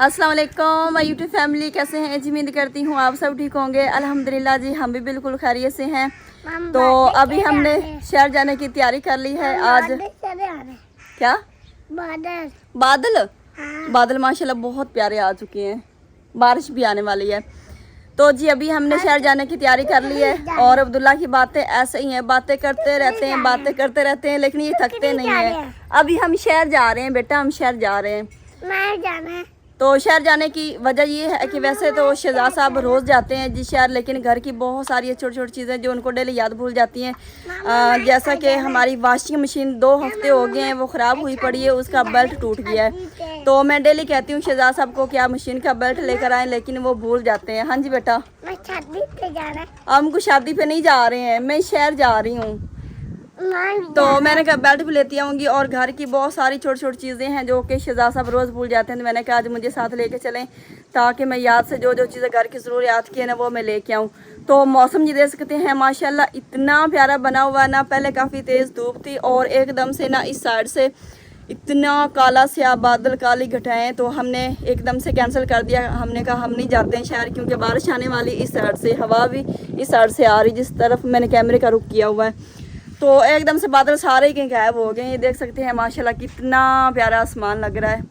अस्सलाम वालेकुम my YouTube family, कैसे हैं जी? उम्मीद करती हूँ आप सब ठीक होंगे। अल्हम्दुलिल्लाह जी, हम भी बिल्कुल खैरियत से हैं। तो अभी हमने शहर जाने की तैयारी कर ली है। आज क्या बादल बादल माशाल्लाह बहुत प्यारे आ चुके हैं, बारिश भी आने वाली है। तो जी अभी हमने शहर जाने की तैयारी कर ली है। और अब्दुल्ला की बातें ऐसे ही हैं, बातें करते रहते हैं लेकिन ये थकते नहीं है। अभी हम शहर जा रहे हैं बेटा, हम शहर जा रहे हैं। तो शहर जाने की वजह ये है कि वैसे तो शहजाद साहब रोज़ जाते हैं जी शहर, लेकिन घर की बहुत सारी छोटी छोटी चीज़ें जो उनको डेली याद भूल जाती हैं। जैसा कि हमारी वॉशिंग मशीन 2 हफ्ते हो गए हैं, वो ख़राब हुई पड़ी है, उसका बेल्ट टूट गया है। तो मैं डेली कहती हूँ शहजाद साहब को कि आप मशीन का बेल्ट लेकर आएँ, लेकिन वो भूल जाते हैं। हाँ जी बेटा, मैं शादी पे जा रहा है। हमको शादी पे नहीं जा रहे हैं, मैं शहर जा रही हूँ। तो मैंने कहा बेल्ट भी लेती आऊँगी। और घर की बहुत सारी छोटी छोटी चीज़ें हैं जो कि शहजाद साहब रोज़ भूल जाते हैं। तो मैंने कहा आज मुझे साथ लेके चलें ताकि मैं याद से जो जो चीज़ें घर की ज़रूरियात की है ना वो मैं लेके आऊँ। तो मौसम ये देख सकते हैं माशाल्लाह इतना प्यारा बना हुआ है ना। पहले काफ़ी तेज़ धूप थी और एकदम से ना इस साइड से इतना काला स्याह बादल, काली घटाएं, तो हमने एकदम से कैंसिल कर दिया। हमने कहा हम नहीं जाते हैं शहर, क्योंकि बारिश आने वाली इस साइड से, हवा भी इस साइड से आ रही जिस तरफ मैंने कैमरे का रुख किया हुआ है। तो एकदम से बादल सारे के गायब हो गए। ये देख सकते हैं माशाल्लाह कितना प्यारा आसमान लग रहा है।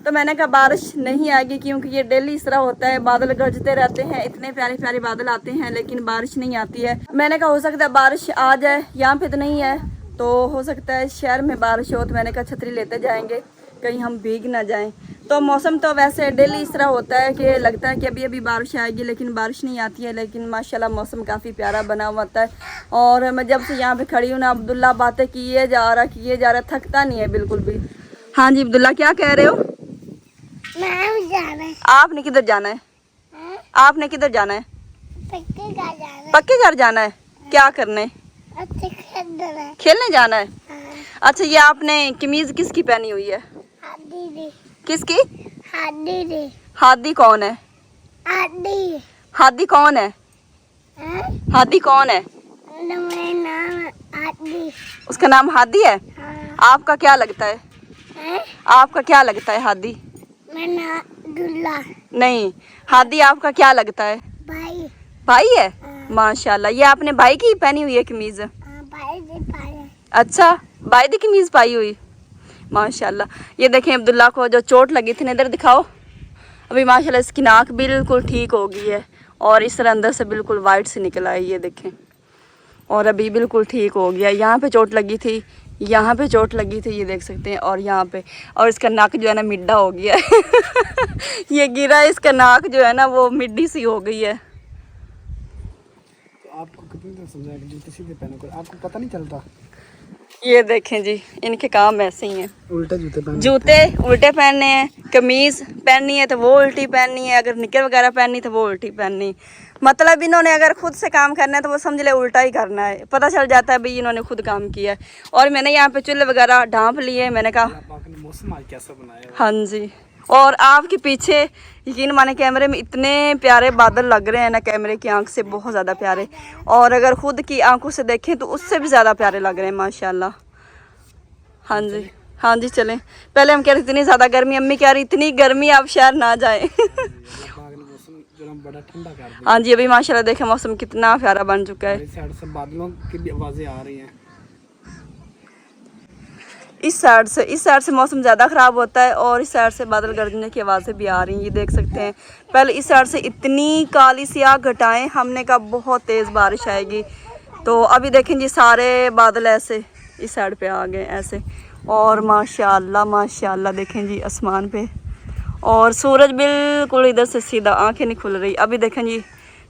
तो मैंने कहा बारिश नहीं आएगी, क्योंकि ये डेली इस तरह होता है, बादल गरजते रहते हैं, इतने प्यारे प्यारे बादल आते हैं लेकिन बारिश नहीं आती है। मैंने कहा हो सकता है बारिश आ जाए, यहाँ पे तो नहीं है, तो हो सकता है शहर में बारिश हो। तो मैंने कहा छतरी लेते जाएंगे, कहीं हम भीग ना जाएं। तो मौसम तो वैसे डेली इस तरह होता है कि लगता है कि अभी अभी बारिश आएगी लेकिन बारिश नहीं आती है। लेकिन माशाल्लाह मौसम काफ़ी प्यारा बना हुआ होता है। और मैं जब से यहाँ पे खड़ी हूँ ना, अब्दुल्ला बातें किए जा रहा, थकता नहीं है बिल्कुल भी। हाँ जी अब्दुल्ला, क्या कह रहे हो? मैं जाना है। आपने किधर जाना है? आपने किधर जाना है? पक्के घर जाना है। पक्के घर जाना है? क्या करने? अच्छे खेलने जाना है। हाँ। अच्छा, ये आपने कमीज किसकी पहनी हुई है? हादी दे। किसकी? हादी दे। हादी कौन है? हादी। हादी कौन है? हादी कौन है? मेरा नाम हादी। उसका नाम हादी है? हाँ। आपका क्या लगता है? आपका क्या लगता है हादी? मेरा नाम अब्दुल्ला। नहीं, हादी आपका क्या लगता है? भाई। भाई है? हाँ। माशाल्लाह, ये आपने भाई की पहनी हुई है कमीज? भाई दे पाया। अच्छा, भाई दी कमीज पाई हुई, माशाल्लाह। ये देखें अब्दुल्ला को जो चोट लगी थी ना, इधर दिखाओ। अभी माशाल्लाह इसकी नाक बिल्कुल ठीक हो गई है और इस तरह अंदर से बिल्कुल वाइट से निकल आई, ये देखें। और अभी बिल्कुल ठीक हो गया। यहाँ पे चोट लगी थी, यहाँ पे चोट लगी थी, ये देख सकते हैं, और यहाँ पे। और इसका नाक जो है ना मिड्डा हो गया है ये गिरा, इसका नाक जो है ना वो मिड्डी सी हो गई है। तो आपको कितनी देर समझाया कि जूते सीधे पहनो कर, आपको पता नहीं चलता? ये देखें जी, इनके काम ऐसे ही हैं। उल्टे जूते पहन, जूते उल्टे पहनने हैं, कमीज पहननी है तो वो उल्टी पहननी है, अगर निकर वगैरह पहननी तो वो उल्टी पहननी। मतलब इन्होंने अगर खुद से काम करना है तो वो समझ ले उल्टा ही करना है, पता चल जाता है भाई इन्होंने खुद काम किया है। और मैंने यहाँ पे चूल्हे वगैरह ढांप लिए। मैंने कहा आपने मौसम आज कैसा बनाया है? हाँ जी। और आपके पीछे यकीन माने कैमरे में इतने प्यारे बादल लग रहे हैं ना, कैमरे की आंख से बहुत ज़्यादा प्यारे, और अगर खुद की आंखों से देखें तो उससे भी ज़्यादा प्यारे लग रहे हैं माशाल्लाह। हाँ जी, हाँ जी चलें। पहले हम कह रहे इतनी ज़्यादा गर्मी, अम्मी कह रही इतनी गर्मी आप शहर ना जाएं मौसम जो बड़ा ठंडा कर दिया। हाँ जी, अभी माशाल्लाह देखें मौसम कितना प्यारा बन चुका है। इस साइड से बादलों की भी आवाज़ें आ रही हैं। इस साइड से मौसम ज़्यादा ख़राब होता है और इस साइड से बादल गरजने की आवाज़ें भी आ रही हैं, ये देख सकते हैं। पहले इस साइड से इतनी काली स्याह घटाएं, हमने कहा बहुत तेज़ बारिश आएगी। तो अभी देखें जी सारे बादल ऐसे इस साइड पे आ गए ऐसे, और माशाल्लाह माशाल्लाह देखें जी आसमान पे, और सूरज बिल्कुल इधर से सीधा, आंखें नहीं खुल रही। अभी देखें जी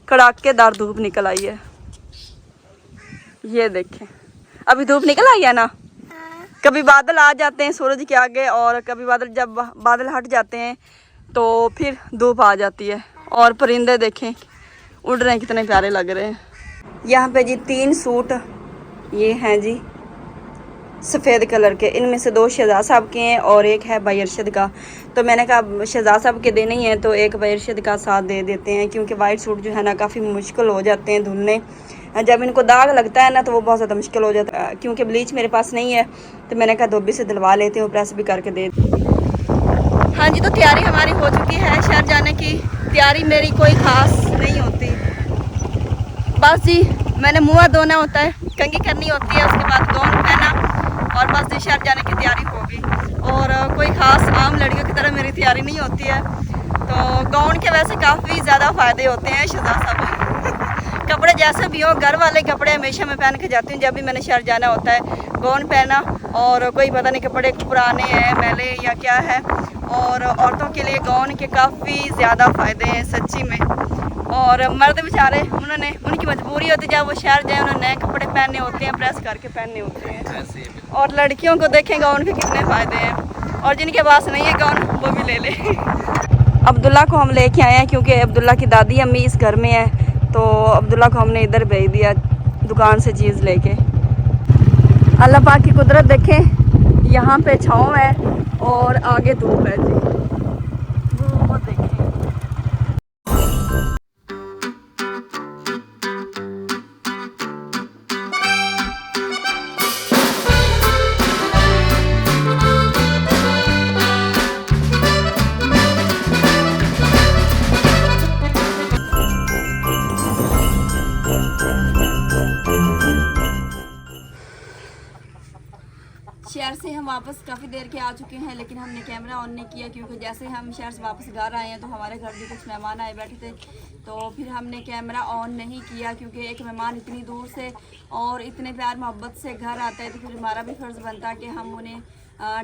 कड़ाकेदार धूप निकल आई है, ये देखें अभी धूप निकल आई है ना। कभी बादल आ जाते हैं सूरज के आगे, और कभी बादल, जब बादल हट जाते हैं तो फिर धूप आ जाती है। और परिंदे देखें उड़ रहे हैं, कितने प्यारे लग रहे हैं। यहाँ पे जी 3 सूट ये हैं जी सफ़ेद कलर के, इनमें से 2 शहजाद साहब के हैं और एक है भाई अरशद का। तो मैंने कहा शहजाद साहब के देने ही हैं तो एक भाई अरशद का साथ दे देते हैं, क्योंकि वाइट सूट जो है ना काफ़ी मुश्किल हो जाते हैं धुलने। जब इनको दाग लगता है ना तो वो बहुत ज़्यादा मुश्किल हो जाता है। क्योंकि ब्लीच मेरे पास नहीं है तो मैंने कहा धोबी से दिलवा लेते हैं, वो प्रेस भी करके दे। हाँ जी, तो तैयारी हमारी हो चुकी है शहर जाने की। तैयारी मेरी कोई खास नहीं होती, बस जी मैंने मुँह धोना होता है, कंघी करनी होती है, उसके बाद गाउन पहना और बस जी शहर जाने की तैयारी हो गई। और कोई खास आम लड़कियों की तरह मेरी तैयारी नहीं होती है। तो गाउन के वैसे काफ़ी ज़्यादा फ़ायदे होते हैं शहजाद साहब। कपड़े जैसे भी हो, घर वाले कपड़े हमेशा मैं पहन के जाती हूँ जब भी मैंने शहर जाना होता है। गाउन पहना और कोई पता नहीं कपड़े पुराने हैं मैले या क्या है। और औरतों के लिए गाउन के काफ़ी ज़्यादा फ़ायदे हैं सच्ची में। और मर्द बेचारे उनकी मजबूरी होती है, जब वो शहर जाए उन्हें नए कपड़े पहनने होते हैं, प्रेस करके पहनने होते हैं। और लड़कियों को देखें गाउन के कितने फ़ायदे हैं, और जिनके पास नहीं है गाउन वो भी ले ले। अब्दुल्ला को हम लेके आए हैं क्योंकि अब्दुल्ला की दादी अम्मी इस घर में है, तो अब्दुल्ला को हमने इधर भेज दिया दुकान से चीज़ लेके। अल्लाह पाक की कुदरत देखें, यहाँ पे छाँव है और आगे धूप है जी, वो देखें। शहर से हम वापस काफ़ी देर के आ चुके हैं, लेकिन हमने कैमरा ऑन नहीं किया क्योंकि जैसे हम शहर से वापस घर आए हैं तो हमारे घर भी कुछ मेहमान आए बैठे थे, तो फिर हमने कैमरा ऑन नहीं किया क्योंकि एक मेहमान इतनी दूर से और इतने प्यार मोहब्बत से घर आता है तो फिर हमारा भी फ़र्ज़ बनता है कि हम उन्हें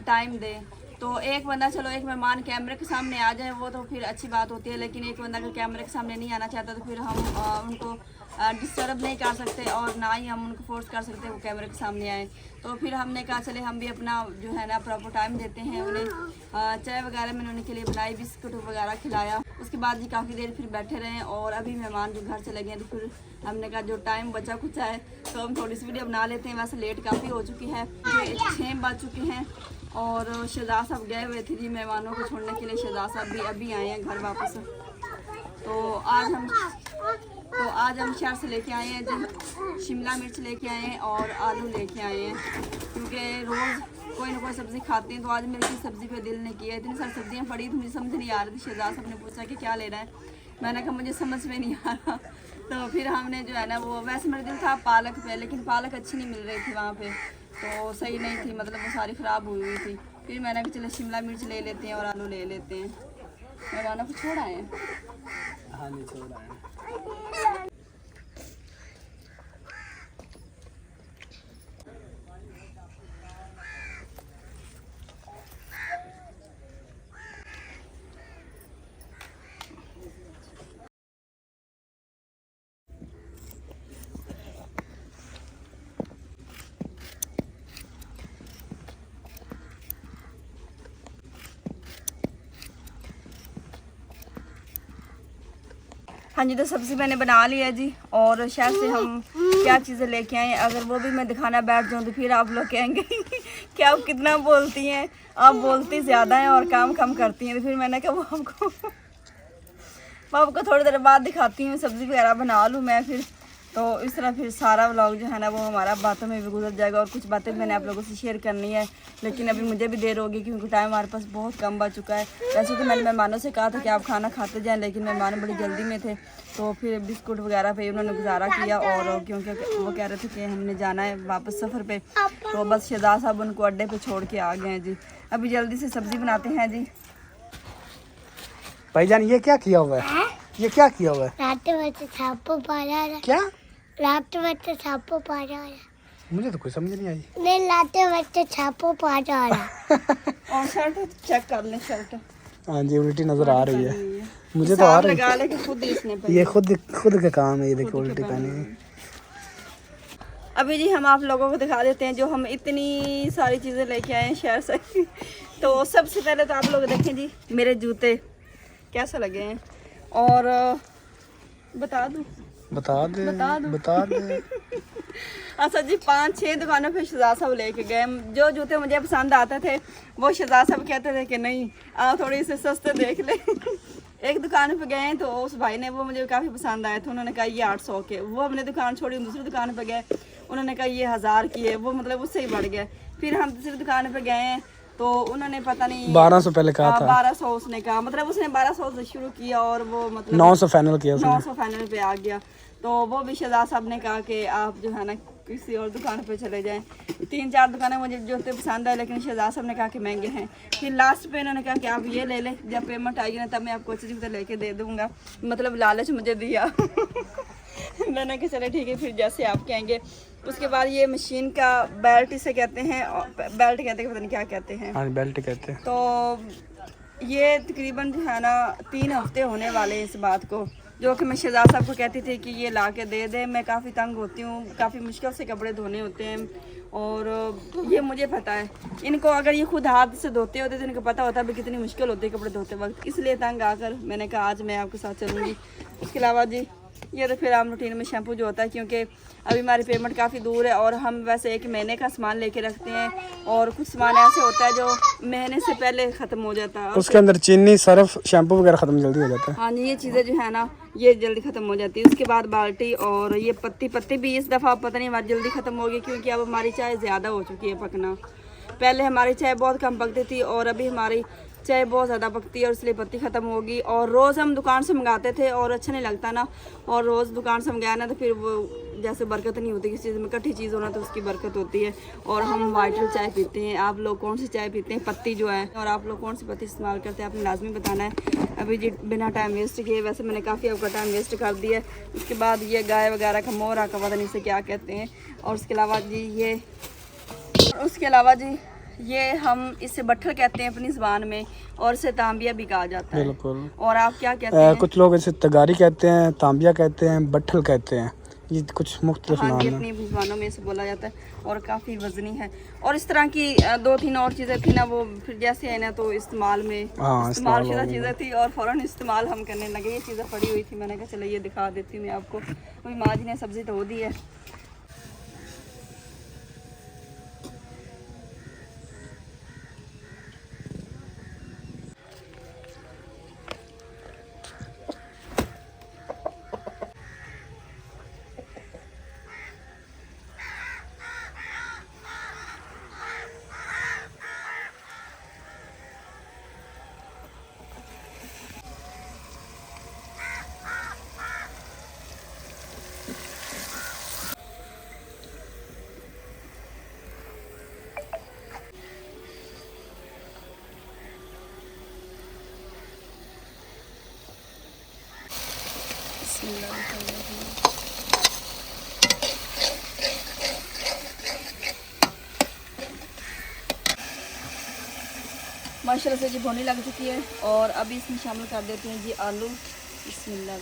टाइम दें। तो एक बंदा, चलो एक मेहमान कैमरे के सामने आ जाए वो तो फिर अच्छी बात होती है, लेकिन एक बंदा अगर कैमरे के सामने नहीं आना चाहता तो फिर हम उनको डिस्टर्ब नहीं कर सकते और ना ही हम उनको फोर्स कर सकते वो कैमरे के सामने आए। तो फिर हमने कहा चले हम भी अपना जो है ना प्रॉपर टाइम देते हैं उन्हें। चाय वगैरह मैंने उनके लिए बनाई, बिस्कुट वगैरह खिलाया। उसके बाद जी काफ़ी देर फिर बैठे रहे और अभी मेहमान जो घर चले गए तो फिर हमने कहा जो टाइम बचा कुछ है तो हम थोड़ी सी वीडियो बना लेते हैं। वैसे लेट काफ़ी हो चुकी है, 6 बज चुके हैं और शहजाद साहब गए हुए थे जी मेहमानों को छोड़ने के लिए। शहजाद साहब भी अभी आए हैं घर वापस। तो आज हम शहर से लेके आए हैं जी शिमला मिर्च लेके आए हैं और आलू लेके आए हैं क्योंकि रोज़ कोई ना कोई सब्ज़ी खाते हैं, तो आज मेरी सब्ज़ी पे दिल नहीं किया। इतनी सारी सब्जियां पड़ी तो मुझे समझ नहीं आ रही थी। शहजाद साहब ने पूछा कि क्या लेना है, मैंने कहा मुझे समझ में नहीं आ रहा। तो फिर हमने जो है ना वो, वैसे मेरा दिल था पालक पे, लेकिन पालक अच्छी नहीं मिल रही थी वहाँ पे, तो सही नहीं थी, मतलब वो सारी ख़राब हुई हुई थी। फिर मैंने कहा चलो शिमला मिर्च ले लेते हैं और आलू ले लेते हैं। मेहमानों को छोड़ आए हैं। हाँ नहीं छोड़ आए। हाँ जी, तो सब्ज़ी मैंने बना ली है जी और शहर से हम क्या चीज़ें लेके आए हैं, अगर वो भी मैं दिखाना बैठ जाऊँ तो फिर आप लोग कहेंगे कि आप कितना बोलती हैं, आप बोलती ज़्यादा हैं और काम कम करती हैं। तो फिर मैंने कहा वो आपको थोड़ी देर बाद दिखाती हूँ, सब्ज़ी वगैरह बना लूँ मैं फिर। तो इस तरह फिर सारा व्लॉग जो है ना वो हमारा बातों में भी गुजर जाएगा और कुछ बातें मैंने आप लोगों से शेयर करनी है, लेकिन अभी मुझे भी देर होगी क्योंकि टाइम हमारे पास बहुत कम बच चुका है। वैसे तो मैंने मेहमानों से कहा था कि आप खाना खाते जाएं, लेकिन मेहमान बड़ी जल्दी में थे तो फिर बिस्कुट वगैरह पे उन्होंने गुजारा किया और क्योंकि वो कह रहे थे कि हमने जाना है वापस सफ़र पे, तो बस शहजाद साहब उनको अड्डे पे छोड़ के आ गए हैं जी। अभी जल्दी से सब्ज़ी बनाते हैं जी। भाईजान ये क्या किया हुआ है? ये क्या किया हुआ है? क्या लाते बच्चे छापो पा जा रहा, मुझे तो कोई समझ नहीं आई। नहीं लाते बच्चे छापो पा जा रहा। और शर्ट चेक कर लें, शर्ट हाँ जी उल्टी नजर आ रही है मुझे तो आ रही है। खुद इसने ये खुद का काम है, ये देखो उल्टी पहनी है। अभी जी हम आप लोगों को दिखा देते हैं जो हम इतनी सारी चीज़ें लेके आए हैं शहर से। तो सबसे पहले तो आप लोग देखें जी मेरे जूते कैसे लगे हैं और बता दे। अच्छा जी 5-6 दुकानों पे शहजाद साहब लेके गए। जो जूते मुझे पसंद आते थे वो शहजाद साहब कहते थे कि नहीं आप थोड़ी से सस्ते देख ले। एक दुकान पे गए तो उस भाई ने, वो मुझे काफ़ी पसंद आए थे, उन्होंने कहा ये 800 के। वो हमने दुकान छोड़ी, दूसरी दुकान पे गए, उन्होंने कहा ये 1000 की है, वो मतलब उससे ही बढ़ गया। फिर हम दूसरी दुकान पे गए तो उन्होंने पता नहीं 1200 पहले कहा था। 1200 उसने कहा, मतलब उसने 1200 से शुरू किया और वो मतलब 900 फाइनल किया उसने। 900 फाइनल पे आ गया। तो वो भी शहजाद साहब ने कहा कि आप जो है ना किसी और दुकान पे चले जाएं। 3-4 दुकानें मुझे जूते पसंद आए, लेकिन शहजाद साहब ने कहा कि महंगे हैं। फिर लास्ट पे इन्होंने कहा कि आप ये ले लें, जब पेमेंट आएगी ना तब मैं आपको अच्छी जूते लेके दे दूंगा, मतलब लालच मुझे दिया। मैंने कहा चले ठीक है, फिर जैसे आप कहेंगे। उसके बाद ये मशीन का बेल्ट इसे कहते हैं, बेल्ट कहते हैं, पता नहीं क्या कहते हैं। हाँ बेल्ट कहते हैं। तो ये तकरीबन जो है ना 3 हफ्ते होने वाले हैं इस बात को, जो कि मैं शहजाद साहब को कहती थी कि ये ला के दे दे। मैं काफ़ी तंग होती हूँ, काफ़ी मुश्किल से कपड़े धोने होते हैं, और ये मुझे पता है। इनको अगर ये खुद हाथ से धोते होते तो इनको पता होता भी कितनी मुश्किल होती है कपड़े धोते वक्त, इसलिए तंग आकर मैंने कहा आज मैं आपके साथ चलूँगी। उसके अलावा जी ये तो फिर आम रूटीन में शैम्पू जो होता है, क्योंकि अभी हमारी पेमेंट काफ़ी दूर है और हम वैसे 1 महीने का सामान लेके रखते हैं, और कुछ सामान ऐसे होता है जो महीने से पहले ख़त्म हो जाता है। उसके अंदर चीनी, सर्फ, शैम्पू वगैरह खत्म जल्दी हो जाता है। हाँ जी, ये चीज़ें जो है ना ये जल्दी ख़त्म हो जाती है। उसके बाद बाल्टी और ये पत्ती भी इस दफ़ा पता नहीं हमारी जल्दी ख़त्म होगी, क्योंकि अब हमारी चाय ज़्यादा हो चुकी है पकना। पहले हमारी चाय बहुत कम पकती थी और अभी हमारी चाय बहुत ज़्यादा पकती है, और इसलिए पत्ती ख़त्म होगी। और रोज़ हम दुकान से मंगाते थे और अच्छा नहीं लगता ना, और रोज़ दुकान से मंगाया ना तो फिर वो जैसे बरकत नहीं होती किसी चीज़ में, इकट्ठी चीज़ होना तो उसकी बरकत होती है। और हम वाइटल चाय पीते हैं। आप लोग कौन सी चाय पीते हैं, पत्ती जो है, और आप लोग कौन सी पत्ती इस्तेमाल करते हैं, आपने लाजमी बताना है। अभी जी बिना टाइम वेस्ट किए, वैसे मैंने काफ़ी आपका टाइम वेस्ट कर दिया है। उसके बाद ये गाय वगैरह का मोहरा का पता नहीं से क्या कहते हैं। और उसके अलावा जी ये हम इसे बट्ठल कहते हैं अपनी ज़बान में, और इसे तांबिया भी कहा जाता है। बिल्कुल। और आप क्या कहते हैं? कुछ लोग इसे तगारी कहते हैं, तांबिया कहते हैं, बट्ठल कहते हैं, ये कुछ मुख्तलिफ हाँ नाम जी, हैं। अपनी ज़बानों में इसे बोला जाता है, और काफ़ी वज़नी है। और इस तरह की 2-3 और चीज़ें थी ना, वो फिर जैसे है ना तो इस्तेमाल इस्तेमाल शुदा चीज़ें थी, और फ़ौरन इस्तेमाल हम करने लगे। ये चीज़ें पड़ी हुई थी, मैंने कहा चलो ये दिखा देती हूँ मैं आपको। अभी माँ जी ने सब्ज़ी धो दी है। माशाल्लाह से जी भुनी लग चुकी है, और अभी इसमें शामिल कर देते हैं जी आलू। बिस्मिल्लाह।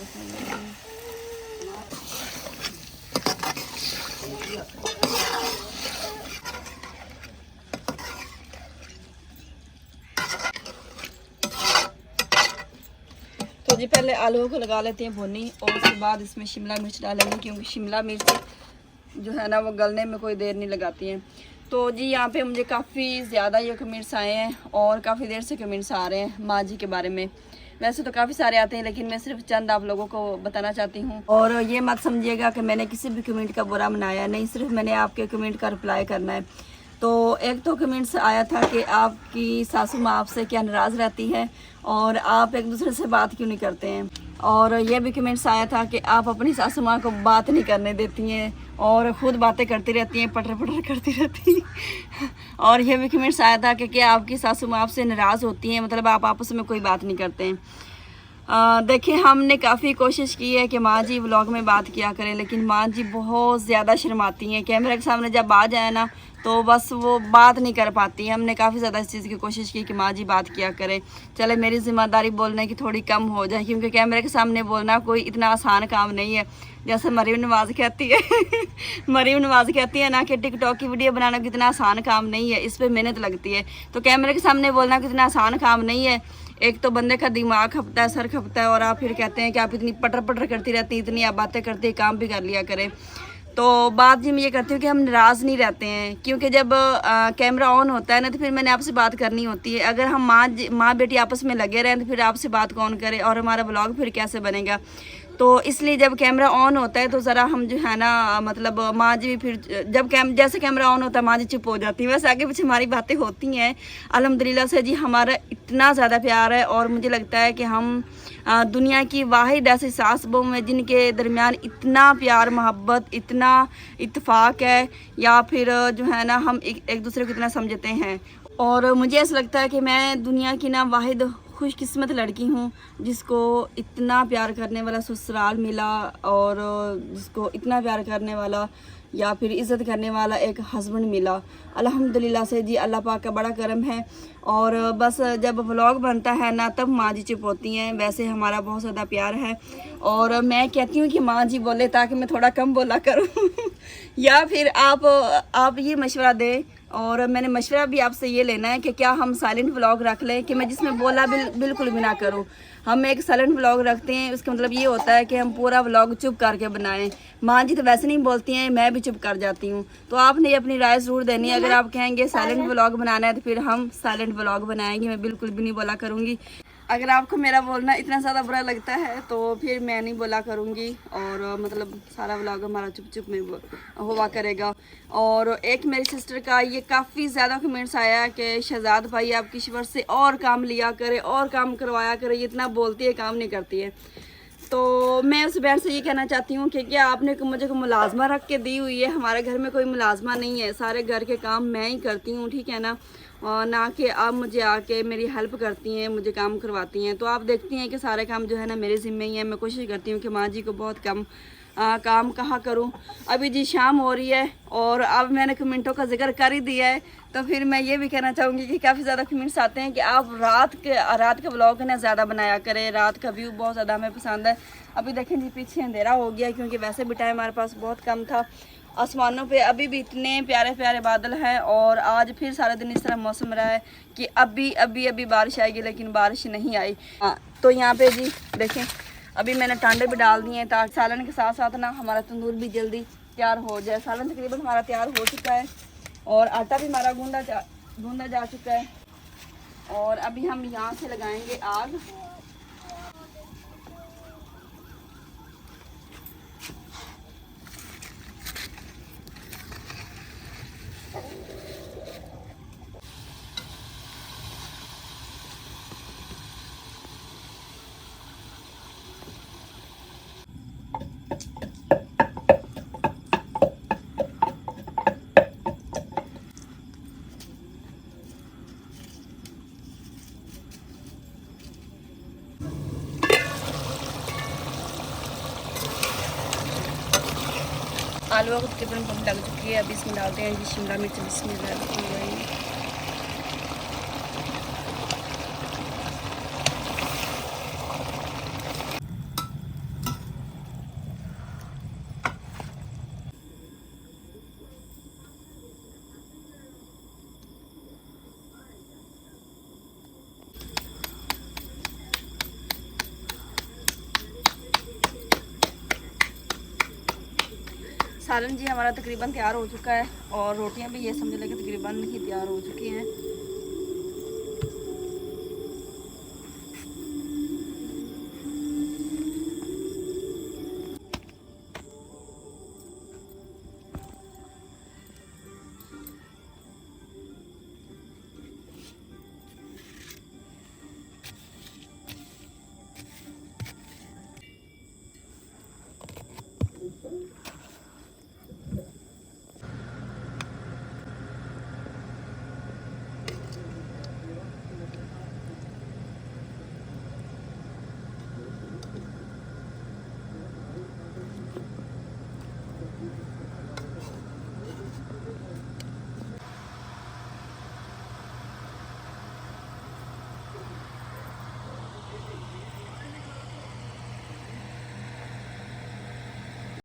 तो जी पहले आलू को लगा लेते हैं भुनी, और उसके बाद इसमें शिमला मिर्च डालेंगे, क्योंकि शिमला मिर्च जो है ना वो गलने में कोई देर नहीं लगाती हैं। तो जी यहाँ पे मुझे काफ़ी ज़्यादा ये कमेंट्स आए हैं, और काफ़ी देर से कमेंट्स आ रहे हैं माँ जी के बारे में। वैसे तो काफ़ी सारे आते हैं, लेकिन मैं सिर्फ चंद आप लोगों को बताना चाहती हूँ। और ये मत समझिएगा कि मैंने किसी भी कमेंट का बुरा मनाया नहीं, सिर्फ मैंने आपके कमेंट का रिप्लाई करना है। तो एक तो कमेंट्स आया था कि आपकी सासू माँ आपसे क्या नाराज़ रहती है, और आप एक दूसरे से बात क्यों नहीं करते हैं। और ये भी कमेंट्स आया था कि आप अपनी सासू माँ को बात नहीं करने देती हैं, और ख़ुद बातें करती रहती हैं, पटर पटर करती रहती हैं। और ये भी कमेंट्स आया था कि क्या आपकी सासू माँ आपसे नाराज़ होती हैं, मतलब आप आपस में कोई बात नहीं करते हैं। देखिए, हमने काफ़ी कोशिश की है कि माँ जी व्लॉग में बात किया करें, लेकिन माँ जी बहुत ज़्यादा शर्माती हैं। कैमरे के सामने जब आ जाए ना तो बस वो बात नहीं कर पाती हैं। हमने काफ़ी ज़्यादा इस चीज़ की कोशिश की कि माँ जी बात किया करें। चले मेरी ज़िम्मेदारी बोलने की थोड़ी कम हो जाए, क्योंकि कैमरे के सामने बोलना कोई इतना आसान काम नहीं है। जैसे मरीम नवाज़ कहती है मरीम नवाज़ कहती है ना कि टिकटॉक की वीडियो बनाना कितना आसान काम नहीं है, इस पर मेहनत लगती है। तो कैमरे के सामने बोलना कितना आसान काम नहीं है। एक तो बंदे का दिमाग खपता है, सर खपता है, और आप फिर कहते हैं कि आप इतनी पटर पटर करती रहती हैं, इतनी आप बातें करती हैं, काम भी कर लिया करें। तो बात जी मैं ये करती हूँ कि हम नाराज़ नहीं रहते हैं, क्योंकि जब कैमरा ऑन होता है ना तो फिर मैंने आपसे बात करनी होती है। अगर हम माँ बेटी आपस में लगे रहें तो फिर आपसे बात कौन करे, और हमारा ब्लॉग फिर कैसे बनेगा। तो इसलिए जब कैमरा ऑन होता है तो ज़रा हम जो है ना मतलब माँ जी भी फिर जब जैसे कैमरा ऑन होता है माँ जी चुप हो जाती है। वैसे आगे पीछे हमारी बातें होती हैं। अल्हम्दुलिल्लाह से जी हमारा इतना ज़्यादा प्यार है और मुझे लगता है कि हम दुनिया की वाहिद ऐसी सास बहू में जिनके दरमियान इतना प्यार मोहब्बत इतना इत्तेफाक है या फिर जो है ना हम एक दूसरे को इतना समझते हैं। और मुझे ऐसा लगता है कि मैं दुनिया की ना वाहिद खुशकिस्मत लड़की हूँ जिसको इतना प्यार करने वाला ससुराल मिला और जिसको इतना प्यार करने वाला या फिर इज़्ज़त करने वाला एक हस्बैंड मिला। अल्हम्दुलिल्लाह से जी अल्लाह पाक का बड़ा करम है। और बस जब व्लॉग बनता है ना तब माँ जी चुप होती हैं, वैसे हमारा बहुत ज़्यादा प्यार है। और मैं कहती हूँ कि माँ जी बोले ताकि मैं थोड़ा कम बोला करूँ या फिर आप ये मशवरा दें। और मैंने मशवरा भी आपसे ये लेना है कि क्या हम साइलेंट व्लॉग रख लें कि मैं जिसमें बोला बिल्कुल भी ना करूँ। हम एक साइलेंट व्लॉग रखते हैं, उसका मतलब ये होता है कि हम पूरा व्लॉग चुप करके बनाएं। माँ जी तो वैसे नहीं बोलती हैं, मैं भी चुप कर जाती हूँ। तो आपने अपनी राय ज़रूर देनी है। अगर आप कहेंगे साइलेंट व्लॉग बनाना है तो फिर हम साइलेंट व्लॉग बनाएंगे, मैं बिल्कुल भी नहीं बोला करूँगी। अगर आपको मेरा बोलना इतना ज़्यादा बुरा लगता है तो फिर मैं नहीं बोला करूँगी और मतलब सारा व्लॉग हमारा चुप चुप में हुआ करेगा। और एक मेरी सिस्टर का ये काफ़ी ज़्यादा कमेंट्स आया कि शहजाद भाई आप किश्वर से और काम लिया करे और काम करवाया करे, ये इतना बोलती है काम नहीं करती है। तो मैं उस बहन से ये कहना चाहती हूँ कि क्या आपने मुझे को मुलाजमा रख के दी हुई है। हमारे घर में कोई मुलाजमा नहीं है, सारे घर के काम मैं ही करती हूँ, ठीक है ना। और ना कि आप मुझे आके मेरी हेल्प करती हैं, मुझे काम करवाती हैं। तो आप देखती हैं कि सारे काम जो है ना मेरे ज़िम्मे ही है। मैं कोशिश करती हूँ कि माँ जी को बहुत कम काम कहा करूँ। अभी जी शाम हो रही है और अब मैंने कमेंटों का जिक्र कर ही दिया है तो फिर मैं ये भी कहना चाहूँगी कि काफ़ी ज़्यादा कमेंट्स आते हैं कि आप रात के व्लॉग ना ज़्यादा बनाया करें, रात का व्यू बहुत ज़्यादा हमें पसंद है। अभी देखें जी पीछे अंधेरा हो गया क्योंकि वैसे भी टाइम हमारे पास बहुत कम था। आसमानों पे अभी भी इतने प्यारे प्यारे बादल हैं और आज फिर सारा दिन इस तरह मौसम रहा है कि अभी बारिश आएगी, लेकिन बारिश नहीं आई। तो यहाँ पे जी देखें अभी मैंने टांडे भी डाल दिए हैं ताकि सालन के साथ साथ ना हमारा तंदूर भी जल्दी तैयार हो जाए। सालन तकरीबन हमारा तैयार हो चुका है और आटा भी हमारा गूंदा जा चुका है। और अभी हम यहाँ से लगाएंगे आग। आलू को तकरीबन पक लग चुकी है। अभी इसमें डालते हैं जी शिमला मिर्च। बिस्मिल्लाह। सालन जी हमारा तकरीबन तैयार हो चुका है और रोटियां भी ये समझ लेके तकरीबन ही तैयार हो चुकी हैं।